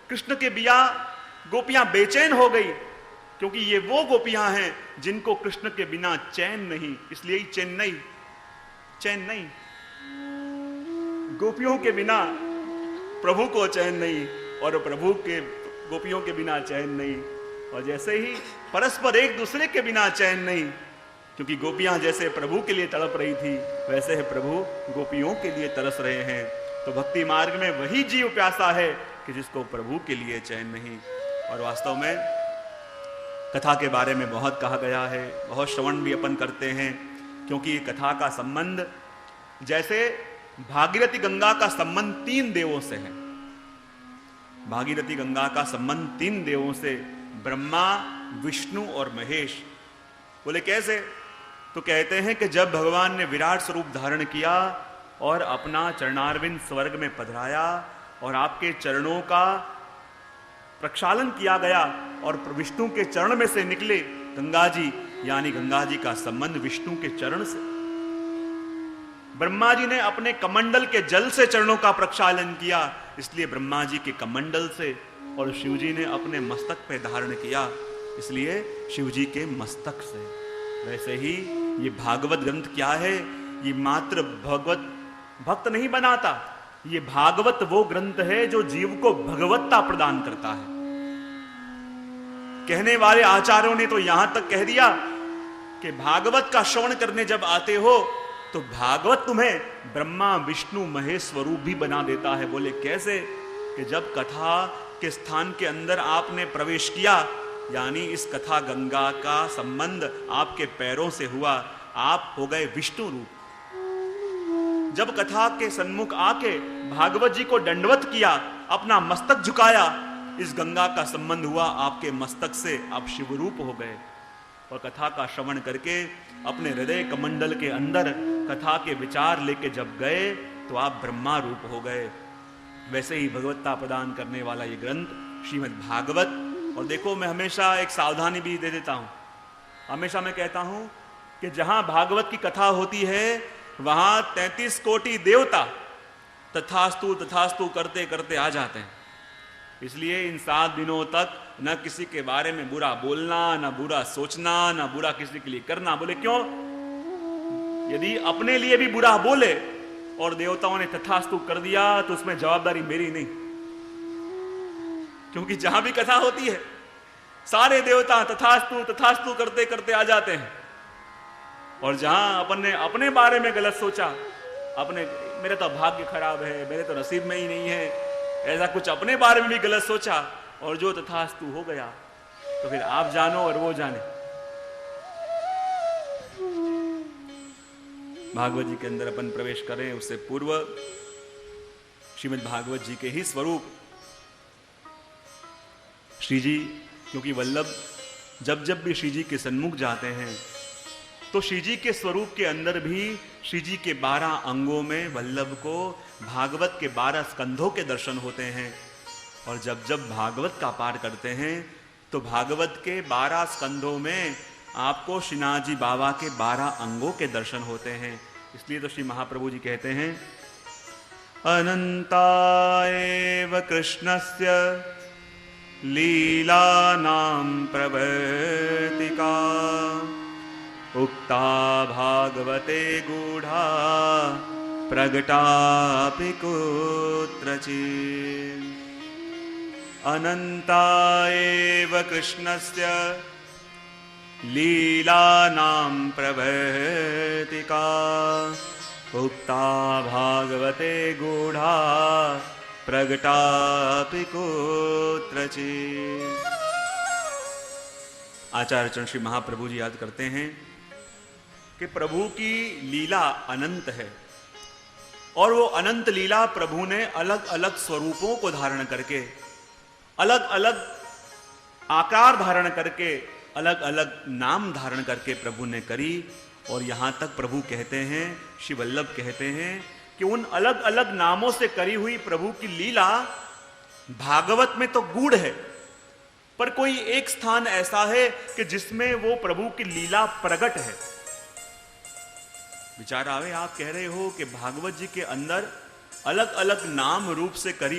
कृष्ण के बिया गोपियां बेचैन हो गई, क्योंकि ये वो गोपियां हैं जिनको कृष्ण के बिना चैन नहीं, इसलिए ही चैन नहीं। गोपियों के बिना प्रभु को चैन नहीं, और प्रभु के गोपियों के बिना चैन नहीं। और जैसे ही परस्पर एक दूसरे के बिना चैन नहीं, क्योंकि गोपियां जैसे प्रभु के लिए तड़प रही थी, वैसे ही प्रभु गोपियों के लिए तरस रहे हैं। तो भक्ति मार्ग में वही जीव प्यासा है कि जिसको प्रभु के लिए चैन नहीं। और वास्तव में कथा के बारे में बहुत कहा गया है, बहुत श्रवण भी अपन करते हैं, क्योंकि कथा का संबंध जैसे भागीरथी गंगा का संबंध 3 देवों से है। भागीरथी गंगा का संबंध 3 देवों से, ब्रह्मा, विष्णु और महेश। बोले कैसे? तो कहते हैं कि जब भगवान ने विराट स्वरूप धारण किया और अपना चरणारविंद स्वर्ग में पधराया और आपके चरणों का प्रक्षालन किया गया और विष्णु के चरण में से निकले गंगा जी, यानी गंगा जी का संबंध विष्णु के चरण से। ब्रह्मा जी ने अपने कमंडल के जल से चरणों का प्रक्षालन किया, इसलिए ब्रह्मा जी के कमंडल से, और शिव जी ने अपने मस्तक पे धारण किया, इसलिए शिव जी के मस्तक से। वैसे ही ये भागवत ग्रंथ क्या है? ये मात्र भगवत भक्त नहीं बनाता, ये भागवत वो ग्रंथ है जो जीव को भगवत्ता प्रदान करता है। कहने वाले आचार्यों ने तो यहां तक कह दिया कि भागवत का श्रवण करने जब आते हो तो भागवत तुम्हें ब्रह्मा विष्णु महेश स्वरूप भी बना देता है। बोले कैसे? कि जब कथा के स्थान के अंदर आपने प्रवेश किया, यानी इस कथा गंगा का संबंध आपके पैरों से हुआ, आप हो गए विष्णु रूप। जब कथा के सन्मुख आके भागवत जी को दंडवत किया, अपना मस्तक झुकाया, इस गंगा का संबंध हुआ आपके मस्तक से, आप शिव रूप हो गए। और कथा का श्रवण करके अपने हृदय कमंडल के अंदर कथा के विचार लेके जब गए तो आप ब्रह्मा रूप हो गए। वैसे ही भगवत्ता प्रदान करने वाला ये ग्रंथ श्रीमद् भागवत। और देखो, मैं हमेशा एक सावधानी भी दे देता हूं, हमेशा मैं कहता हूं कि जहां भागवत की कथा होती है वहां 33 कोटि देवता तथास्तु तथास्तु करते करते आ जाते हैं। इसलिए इन 7 दिनों तक न किसी के बारे में बुरा बोलना, न बुरा सोचना, न बुरा किसी के लिए करना। बोले क्यों? यदि अपने लिए भी बुरा बोले और देवताओं ने तथास्तु कर दिया तो उसमें जवाबदारी मेरी नहीं, क्योंकि जहां भी कथा होती है सारे देवता तथास्तु तथास्तु करते करते आ जाते हैं। और जहां अपन ने अपने बारे में गलत सोचा, अपने मेरा तो भाग्य खराब है, मेरे तो नसीब में ही नहीं है, ऐसा कुछ अपने बारे में भी गलत सोचा और जो तथास्तु हो गया, तो फिर आप जानो और वो जाने। भागवत जी के अंदर अपन प्रवेश करें उससे पूर्व श्रीमद् भागवत जी के ही स्वरूप श्री जी, क्योंकि वल्लभ जब जब भी श्री जी के सन्मुख जाते हैं तो श्री जी के स्वरूप के अंदर भी श्री जी के 12 अंगों में वल्लभ को भागवत के 12 स्कंधों के दर्शन होते हैं। और जब जब भागवत का पाठ करते हैं तो भागवत के 12 स्कंधों में आपको श्रीनाथ जी बाबा के 12 अंगों के दर्शन होते हैं। इसलिए तो श्री महाप्रभु जी कहते हैं, अनंता एव कृष्णस्य लीलानां प्रवर्तिका उक्ता भागवते गूढ़ा प्रगटापि कुत्रचित्। अनंता एव कृष्णस्य लीलानां प्रवर्तिका उक्ता भागवते गूढ़ा प्रगटापि कुत्रचित्। आचार्य चरण श्री महाप्रभु जी याद करते हैं कि प्रभु की लीला अनंत है, और वो अनंत लीला प्रभु ने अलग अलग स्वरूपों को धारण करके, अलग अलग आकार धारण करके, अलग अलग नाम धारण करके प्रभु ने करी। और यहां तक प्रभु कहते हैं, श्री वल्लभ कहते हैं कि उन अलग अलग नामों से करी हुई प्रभु की लीला भागवत में तो गूढ़ है, पर कोई एक स्थान ऐसा है कि जिसमें वो प्रभु की लीला प्रकट है। विचार आवे, आप कह रहे हो कि भागवत जी के अंदर अलग अलग नाम रूप से करी